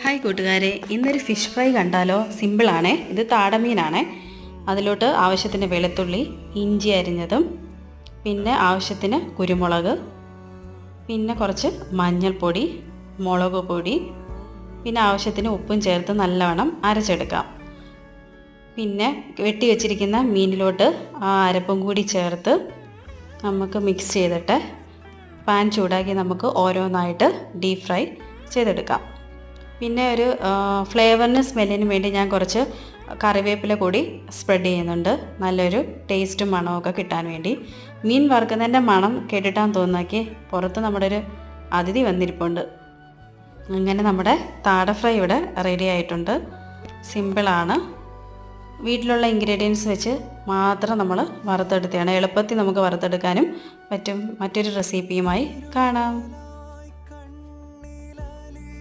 Hi കൂട്ടുകാരെ, ഇന്നൊരു fish fry കണ്ടാലോ? സിമ്പിളാണേ. ഇത് താടമീനാണേ. അതിലോട്ട് ആവശ്യത്തിന് വെളുത്തുള്ളി, ഇഞ്ചി അരിഞ്ഞതും, പിന്നെ ആവശ്യത്തിന് കുരുമുളക്, പിന്നെ കുറച്ച് മഞ്ഞൾപ്പൊടി, മുളക് പൊടി, പിന്നെ ആവശ്യത്തിന് ഉപ്പും ചേർത്ത് നല്ലവണ്ണം അരച്ചെടുക്കാം. പിന്നെ വെട്ടി വെച്ചിരിക്കുന്ന മീനിലോട്ട് ആ അരപ്പും കൂടി ചേർത്ത് നമുക്ക് മിക്സ് ചെയ്തിട്ട് പാൻ ചൂടാക്കി നമുക്ക് ഓരോന്നായിട്ട് ഡീപ് ഫ്രൈ ചെയ്തെടുക്കാം. പിന്നെ ഒരു ഫ്ലേവറിന് സ്മെല്ലിന് വേണ്ടി ഞാൻ കുറച്ച് കറിവേപ്പില കൂടി സ്പ്രെഡ് ചെയ്യുന്നുണ്ട്, നല്ലൊരു ടേസ്റ്റും മണമൊക്കെ കിട്ടാൻ വേണ്ടി. മീൻ വറുക്കുന്നതിൻ്റെ മണം കേട്ടിട്ടാന്ന് തോന്നാക്കി പുറത്ത് നമ്മുടെ ഒരു അതിഥി വന്നിരിപ്പുണ്ട്. അങ്ങനെ നമ്മുടെ താട ഫ്രൈ ഇവിടെ റെഡി ആയിട്ടുണ്ട്. സിമ്പിളാണ്, വീട്ടിലുള്ള ഇൻഗ്രീഡിയൻസ് വെച്ച് മാത്രം നമ്മൾ വറുത്തെടുത്തതാണ്. എളുപ്പത്തിൽ നമുക്ക് വറുത്തെടുക്കാനും പറ്റും. മറ്റൊരു റെസിപ്പിയുമായി കാണാം.